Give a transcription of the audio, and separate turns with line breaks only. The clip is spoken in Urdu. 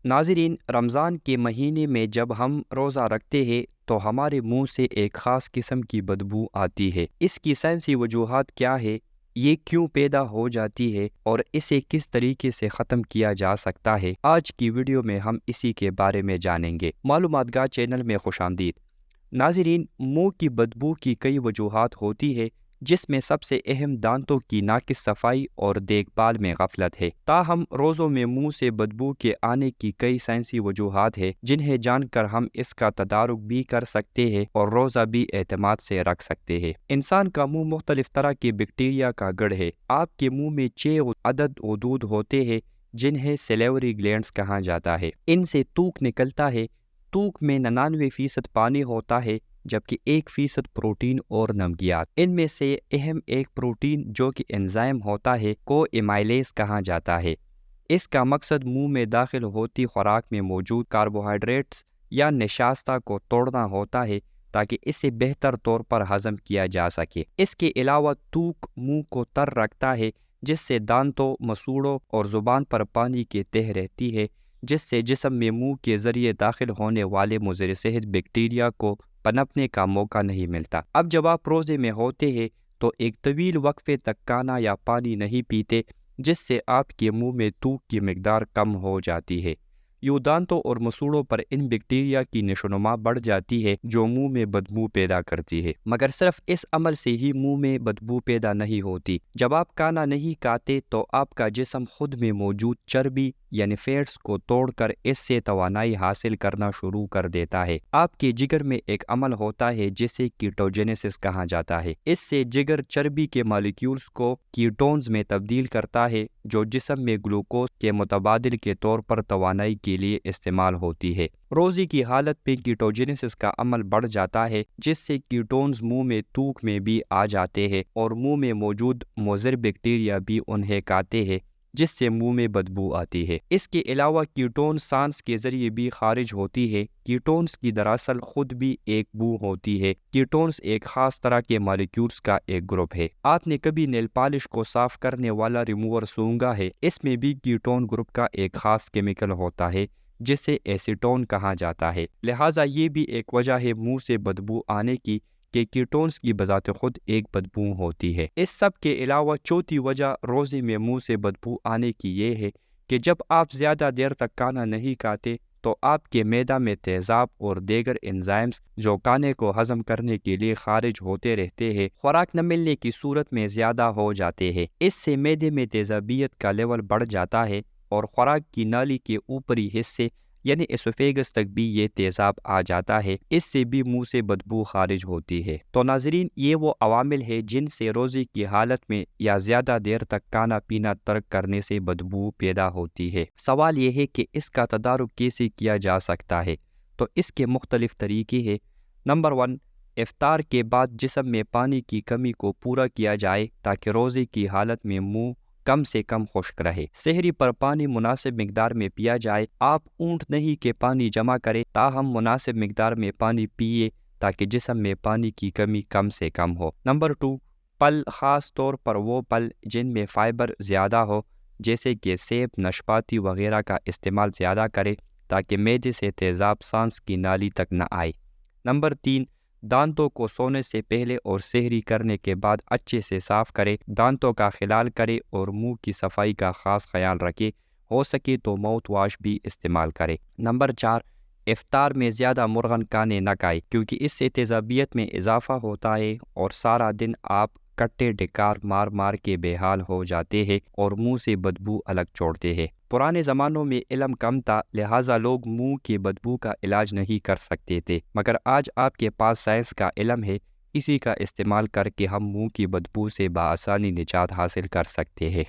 ناظرین، رمضان کے مہینے میں جب ہم روزہ رکھتے ہیں تو ہمارے منہ سے ایک خاص قسم کی بدبو آتی ہے۔ اس کی سائنسی وجوہات کیا ہے، یہ کیوں پیدا ہو جاتی ہے اور اسے کس طریقے سے ختم کیا جا سکتا ہے، آج کی ویڈیو میں ہم اسی کے بارے میں جانیں گے۔ معلومات گاہ چینل میں خوش آمدید۔ ناظرین، منہ کی بدبو کی کئی وجوہات ہوتی ہے، جس میں سب سے اہم دانتوں کی ناقص صفائی اور دیکھ بھال میں غفلت ہے۔ تاہم روزوں میں منہ سے بدبو کے آنے کی کئی سائنسی وجوہات ہیں، جنہیں جان کر ہم اس کا تدارک بھی کر سکتے ہیں اور روزہ بھی اعتماد سے رکھ سکتے ہیں۔ انسان کا منہ مختلف طرح کے بیکٹیریا کا گڑھ ہے۔ آپ کے منہ میں 6 عدد غدود ہوتے ہیں، جنہیں سلیوری گلینڈز کہا جاتا ہے۔ ان سے تھوک نکلتا ہے۔ تھوک میں 99% پانی ہوتا ہے، جبکہ 1% پروٹین اور نمکیات۔ ان میں سے اہم ایک پروٹین جو کہ انزائم ہوتا ہے کو ایمائلیز کہا جاتا ہے۔ اس کا مقصد منہ میں داخل ہوتی خوراک میں موجود کاربوہائیڈریٹس یا نشاستہ کو توڑنا ہوتا ہے تاکہ اسے بہتر طور پر ہضم کیا جا سکے۔ اس کے علاوہ تھوک منہ کو تر رکھتا ہے، جس سے دانتوں، مسوڑوں اور زبان پر پانی کی تہ رہتی ہے، جس سے جسم میں منہ کے ذریعے داخل ہونے والے مضر صحت بیکٹیریا کو پنپنے کا موقع نہیں ملتا۔ اب جب آپ روزے میں ہوتے ہیں تو ایک طویل وقفے تک کھانا یا پانی نہیں پیتے، جس سے آپ کے منہ میں تھوک کی مقدار کم ہو جاتی ہے۔ یوں دانتوں اور مسوڑوں پر ان بیکٹیریا کی نشوونما بڑھ جاتی ہے جو منہ میں بدبو پیدا کرتی ہے۔ مگر صرف اس عمل سے ہی منہ میں بدبو پیدا نہیں ہوتی۔ جب آپ کھانا نہیں کھاتے تو آپ کا جسم خود میں موجود چربی یعنی فیٹس کو توڑ کر اس سے توانائی حاصل کرنا شروع کر دیتا ہے۔ آپ کے جگر میں ایک عمل ہوتا ہے جسے کیٹوجینیسس کہا جاتا ہے۔ اس سے جگر چربی کے مالیکیولز کو کیٹونز میں تبدیل کرتا ہے، جو جسم میں گلوکوز کے متبادل کے طور پر توانائی کے لیے استعمال ہوتی ہے۔ روزے کی حالت میں کیٹوجینیسس کا عمل بڑھ جاتا ہے، جس سے کیٹونز منہ میں تھوک میں بھی آ جاتے ہیں اور منہ میں موجود مضر بیکٹیریا بھی انہیں کھاتے ہیں، جس سے منہ میں بدبو آتی ہے۔ اس کے علاوہ کیٹون سانس کے ذریعے بھی خارج ہوتی ہے۔ کیٹونز کی دراصل خود بھی ایک بو ہوتی ہے۔ کیٹونز ایک خاص طرح کے مالیکیولز کا ایک گروپ ہے۔ آپ نے کبھی نیل پالش کو صاف کرنے والا ریموور سونگھا ہے؟ اس میں بھی کیٹون گروپ کا ایک خاص کیمیکل ہوتا ہے جسے ایسیٹون کہا جاتا ہے۔ لہٰذا یہ بھی ایک وجہ ہے منہ سے بدبو آنے کی کہ کیٹونز کی بذات خود ایک بدبو ہوتی ہے۔ اس سب کے علاوہ چوتھی وجہ روزے میں منہ سے بدبو آنے کی یہ ہے کہ جب آپ زیادہ دیر تک کھانا نہیں کھاتے تو آپ کے معدہ میں تیزاب اور دیگر انزائمز جو کھانے کو ہضم کرنے کے لیے خارج ہوتے رہتے ہیں، خوراک نہ ملنے کی صورت میں زیادہ ہو جاتے ہیں۔ اس سے معدے میں تیزابیت کا لیول بڑھ جاتا ہے اور خوراک کی نالی کے اوپری حصے یعنی اسوفیگس تک بھی یہ تیزاب آ جاتا ہے۔ اس سے بھی منہ سے بدبو خارج ہوتی ہے۔ تو ناظرین، یہ وہ عوامل ہیں جن سے روزے کی حالت میں یا زیادہ دیر تک کھانا پینا ترک کرنے سے بدبو پیدا ہوتی ہے۔ سوال یہ ہے کہ اس کا تدارک کیسے کیا جا سکتا ہے؟ تو اس کے مختلف طریقے ہیں۔ نمبر 1، افطار کے بعد جسم میں پانی کی کمی کو پورا کیا جائے تاکہ روزے کی حالت میں منہ کم سے کم خشک رہے۔ سحری پر پانی مناسب مقدار میں پیا جائے۔ آپ اونٹ نہیں کہ پانی جمع کریں، تاہم مناسب مقدار میں پانی پیئے تاکہ جسم میں پانی کی کمی کم سے کم ہو۔ نمبر 2، پھل، خاص طور پر وہ پھل جن میں فائبر زیادہ ہو جیسے کہ سیب، ناشپاتی وغیرہ کا استعمال زیادہ کریں تاکہ معدے سے تیزاب سانس کی نالی تک نہ آئے۔ نمبر 3، دانتوں کو سونے سے پہلے اور سحری کرنے کے بعد اچھے سے صاف کریں۔ دانتوں کا خلال کریں اور منہ کی صفائی کا خاص خیال رکھیں۔ ہو سکے تو ماؤتھ واش بھی استعمال کریں۔ نمبر 4، افطار میں زیادہ مرغن کھانے نہ کھائیں، کیونکہ اس سے تیزابیت میں اضافہ ہوتا ہے اور سارا دن آپ کٹے ڈکار مار مار کے بے حال ہو جاتے ہیں اور منہ سے بدبو الگ چھوڑتے ہیں۔ پرانے زمانوں میں علم کم تھا، لہٰذا لوگ منہ کی بدبو کا علاج نہیں کر سکتے تھے، مگر آج آپ کے پاس سائنس کا علم ہے۔ اسی کا استعمال کر کے ہم منہ کی بدبو سے بآسانی نجات حاصل کر سکتے ہیں۔